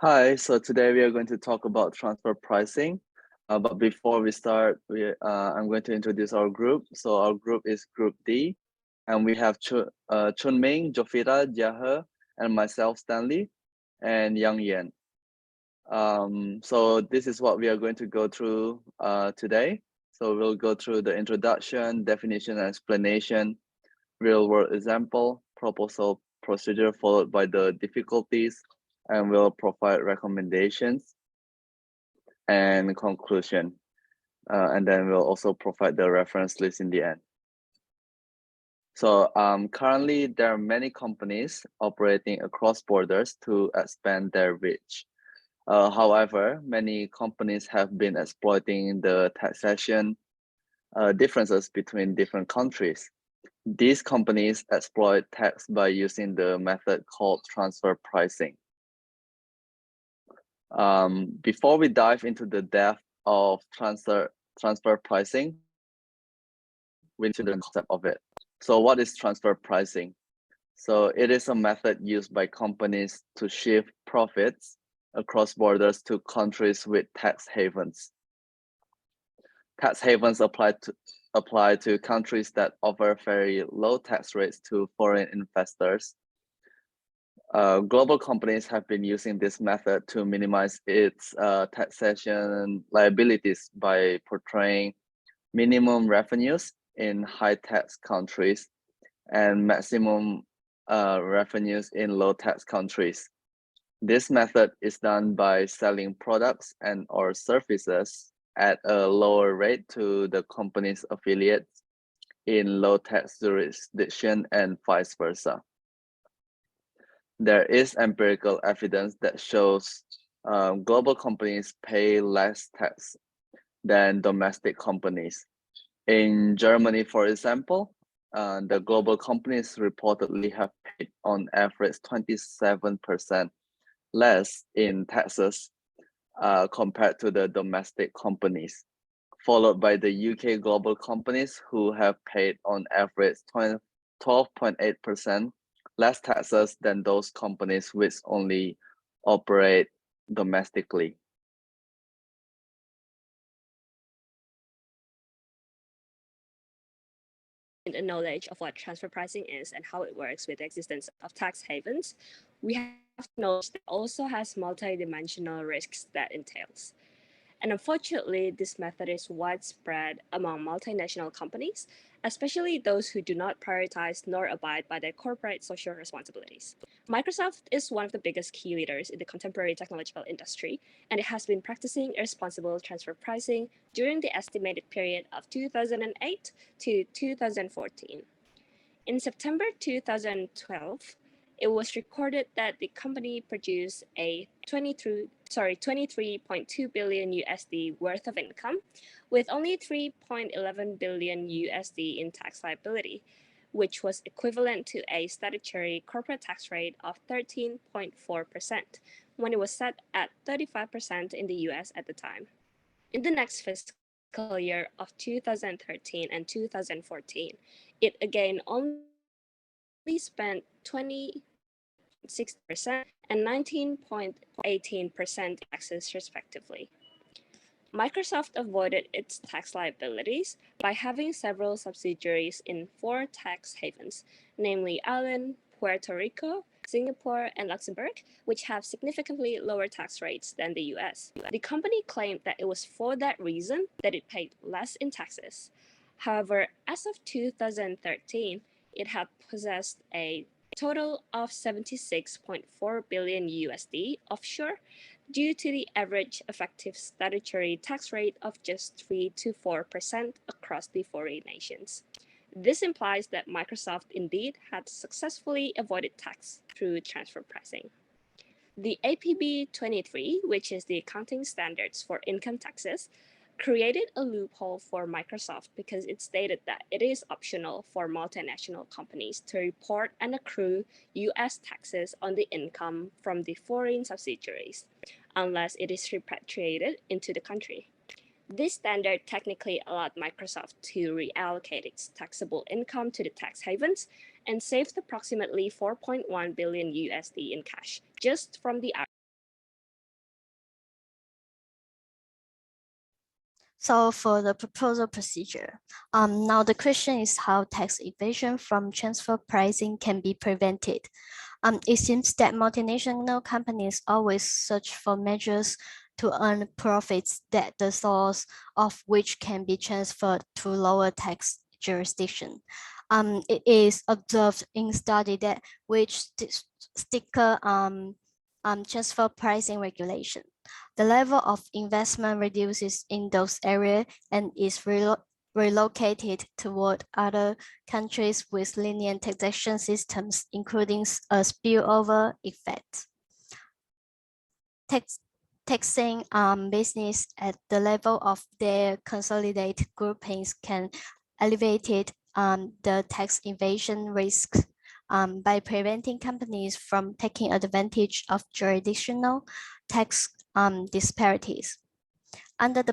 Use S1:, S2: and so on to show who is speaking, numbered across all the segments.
S1: Hi, so today we are going to talk about transfer pricing. But before we start, I'm going to introduce our group. So our group is Group D, and we have Chun-Ming, Jovita, Jiahe, and myself, Stanley, and Yangyuan. So this is what we are going to go through today. So we'll go through the introduction, definition, and explanation, real-world example, proposal procedure, followed by the difficulties, and we'll provide recommendations and conclusion. And then we'll also provide the reference list in the end. So currently, there are many companies operating across borders to expand their reach. However, many companies have been exploiting the taxation differences between different countries. These companies exploit tax by using the method called transfer pricing. Before we dive into the depth of transfer pricing, we need to the concept of it. So what is transfer pricing? So it is a method used by companies to shift profits across borders to countries with tax havens. Tax havens apply to countries that offer very low tax rates to foreign investors. Global companies have been using this method to minimize its taxation liabilities by portraying minimum revenues in high tax countries and maximum revenues in low tax countries. This method is done by selling products and or services at a lower rate to the company's affiliates in low tax jurisdiction and vice versa. There is empirical evidence that shows global companies pay less tax than domestic companies. In Germany, for example, the global companies reportedly have paid on average 27% less in taxes compared to the domestic companies, followed by the UK global companies who have paid on average 12.8% less taxes than those companies which only operate domestically.
S2: A knowledge of what transfer pricing is and how it works with the existence of tax havens, we have to acknowledge that it also has multidimensional risks that entails. And unfortunately, this method is widespread among multinational companies, especially those who do not prioritize nor abide by their corporate social responsibilities. Microsoft is one of the biggest key leaders in the contemporary technological industry, and it has been practicing irresponsible transfer pricing during the estimated period of 2008 to 2014. In September 2012, it was recorded that the company produced a 23.2 billion USD worth of income with only 3.11 billion USD in tax liability, which was equivalent to a statutory corporate tax rate of 13.4% when it was set at 35% in the US at the time. In the next fiscal year of 2013 and 2014, it again only spent 20.6% and 19.18% taxes, respectively. Microsoft avoided its tax liabilities by having several subsidiaries in 4 tax havens, namely Ireland, Puerto Rico, Singapore, and Luxembourg, which have significantly lower tax rates than the US. The company claimed that it was for that reason that it paid less in taxes. However, as of 2013, it had possessed a total of 76.4 billion USD offshore due to the average effective statutory tax rate of just 3 to 4% across the 40 nations. This implies that Microsoft indeed had successfully avoided tax through transfer pricing. The APB 23, which is the accounting standards for income taxes, created a loophole for Microsoft because it stated that it is optional for multinational companies to report and accrue US taxes on the income from the foreign subsidiaries, unless it is repatriated into the country. This standard technically allowed Microsoft to reallocate its taxable income to the tax havens and saved approximately 4.1 billion USD in cash just from the
S3: So for the proposal procedure, now the question is how tax evasion from transfer pricing can be prevented. It seems that multinational companies always search for measures to earn profits that the source of which can be transferred to lower tax jurisdiction. It is observed in study that which sticker transfer pricing regulation. The level of investment reduces in those areas and is relocated toward other countries with lenient taxation systems, including a spillover effect. Taxing business at the level of their consolidated groupings can alleviate the tax evasion risk by preventing companies from taking advantage of jurisdictional tax disparities. Under the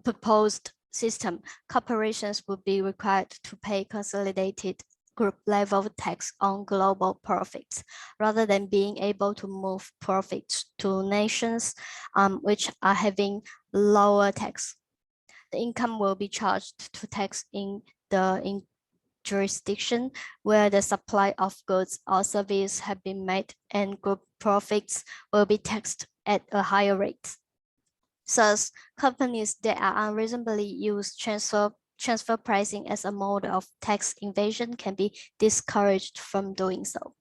S3: proposed system, corporations would be required to pay consolidated group level tax on global profits, rather than being able to move profits to nations which are having lower tax. The income will be charged to tax in the jurisdiction where the supply of goods or services have been made, and group profits will be taxed at a higher rate. Thus, companies that are unreasonably use transfer pricing as a mode of tax evasion can be discouraged from doing so.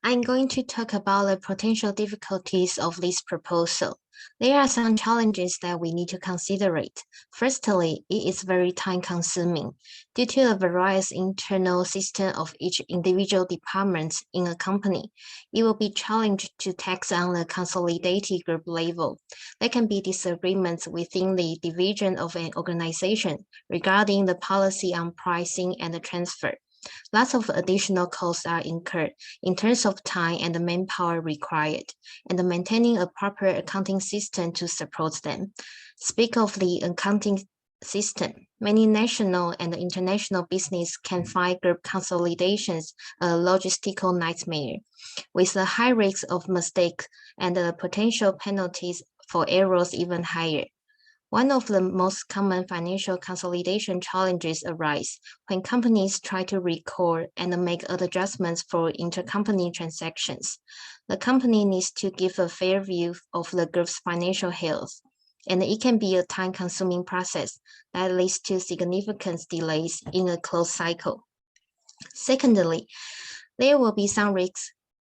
S4: I'm going to talk about the potential difficulties of this proposal. There are some challenges that we need to consider. Firstly, it is very time-consuming. Due to the various internal system of each individual department in a company, it will be challenged to tax on the consolidated group level. There can be disagreements within the division of an organization regarding the policy on pricing and the transfer. Lots of additional costs are incurred in terms of time and the manpower required, and maintaining a proper accounting system to support them. Speak of the accounting system, many national and international business can find group consolidations a logistical nightmare, with the high risk of mistake and the potential penalties for errors even higher. One of the most common financial consolidation challenges arise when companies try to record and make adjustments for intercompany transactions. The company needs to give a fair view of the group's financial health, and it can be a time-consuming process that leads to significant delays in a closed cycle. Secondly, there will be some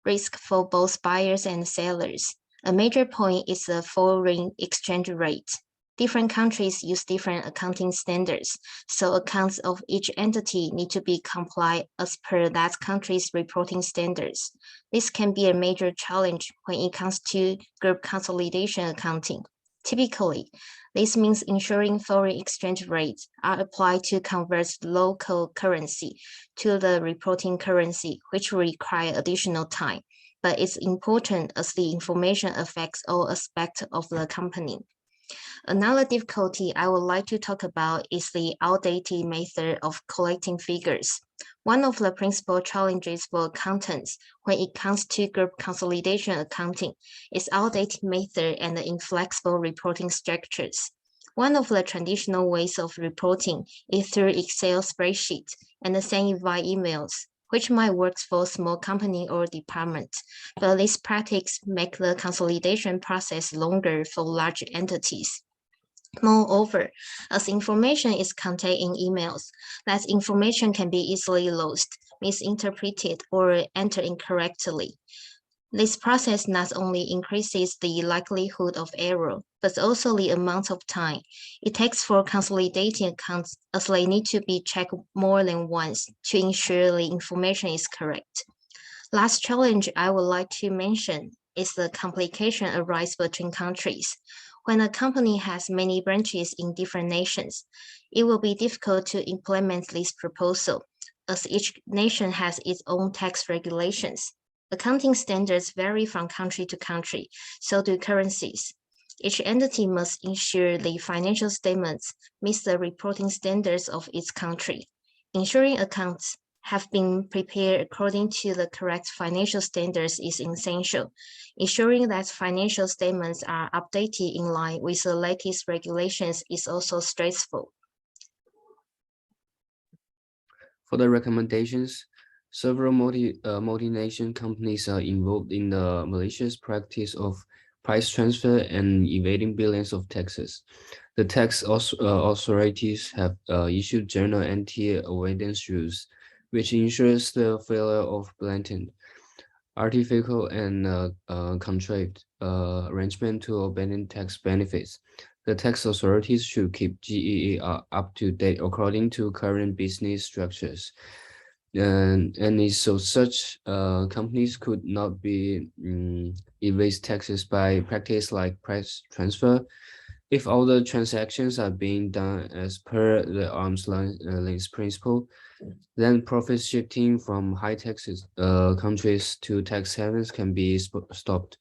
S4: risk for both buyers and sellers. A major point is the foreign exchange rate. Different countries use different accounting standards, so accounts of each entity need to be compliant as per that country's reporting standards. This can be a major challenge when it comes to group consolidation accounting. Typically, this means ensuring foreign exchange rates are applied to convert local currency to the reporting currency, which will require additional time, but it's important as the information affects all aspects of the company. Another difficulty I would like to talk about is the outdated method of collecting figures. One of the principal challenges for accountants when it comes to group consolidation accounting is outdated method and the inflexible reporting structures. One of the traditional ways of reporting is through Excel spreadsheets and sending via emails, which might work for a small company or department, but this practice makes the consolidation process longer for large entities. Moreover, as information is contained in emails, that information can be easily lost, misinterpreted, or entered incorrectly. This process not only increases the likelihood of error, but also the amount of time it takes for consolidating accounts, as they need to be checked more than once to ensure the information is correct. Last challenge I would like to mention is the complication arise between countries. When a company has many branches in different nations, it will be difficult to implement this proposal, as each nation has its own tax regulations. Accounting standards vary from country to country, so do currencies. Each entity must ensure the financial statements meet the reporting standards of its country. Ensuring accounts have been prepared according to the correct financial standards is essential. Ensuring that financial statements are updated in line with the latest regulations is also stressful.
S5: For the recommendations, several multinational companies are involved in the malicious practice of price transfer and evading billions of taxes. The tax authorities have issued general anti-avoidance rules, which ensures the failure of blatant, artificial, and contrived arrangement to abandon tax benefits. The tax authorities should keep GEA up to date according to current business structures. So such companies could not be evade taxes by practice like price transfer. If all the transactions are being done as per the arm's length principle, then profit shifting from high taxes countries to tax havens can be stopped.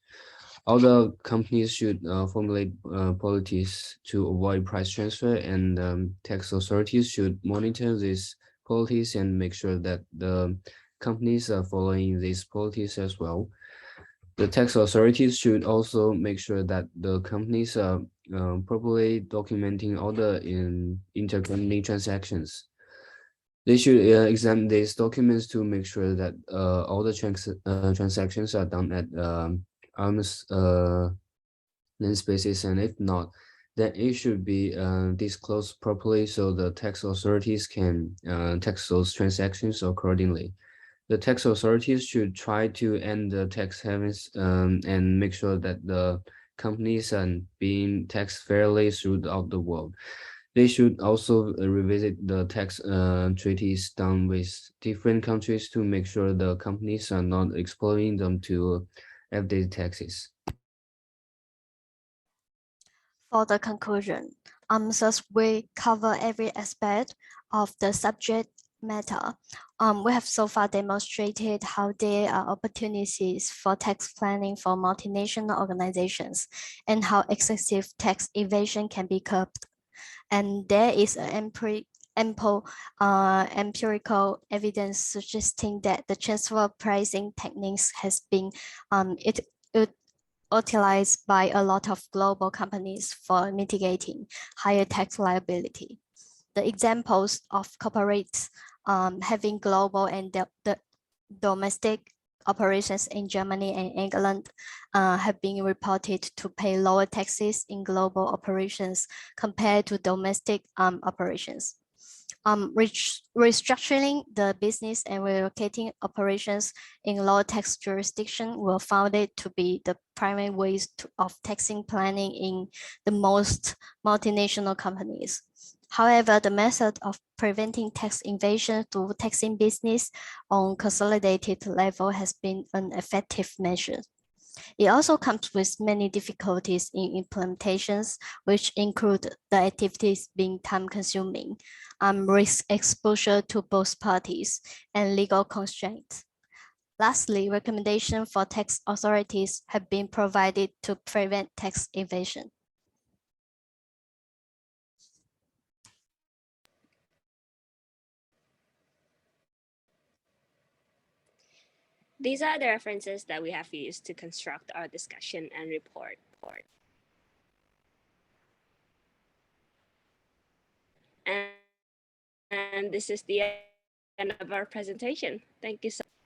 S5: All the companies should formulate policies to avoid price transfer, and tax authorities should monitor these policies and make sure that the companies are following these policies as well. The tax authorities should also make sure that the companies are properly documenting all the intercompany transactions. They should examine these documents to make sure that all the transactions are done at arm's length basis, and if not, then it should be disclosed properly so the tax authorities can tax those transactions accordingly. The tax authorities should try to end the tax havens and make sure that the companies are being taxed fairly throughout the world. They should also revisit the tax treaties done with different countries to make sure the companies are not exploiting them to evade taxes.
S3: For the conclusion, thus we cover every aspect of the subject matter. We have so far demonstrated how there are opportunities for tax planning for multinational organizations and how excessive tax evasion can be curbed. And there is an ample empirical evidence suggesting that the transfer pricing techniques has been utilized by a lot of global companies for mitigating higher tax liability. The examples of corporates having global and the domestic operations in Germany and England have been reported to pay lower taxes in global operations compared to domestic operations. Restructuring the business and relocating operations in low tax jurisdiction were found to be the primary ways of taxing planning in the most multinational companies. However, the method of preventing tax evasion through taxing business on consolidated level has been an effective measure. It also comes with many difficulties in implementations, which include the activities being time-consuming, risk exposure to both parties, and legal constraints. Lastly, recommendations for tax authorities have been provided to prevent tax evasion.
S2: These are the references that we have used to construct our discussion and report. And this is the end of our presentation. Thank you so much.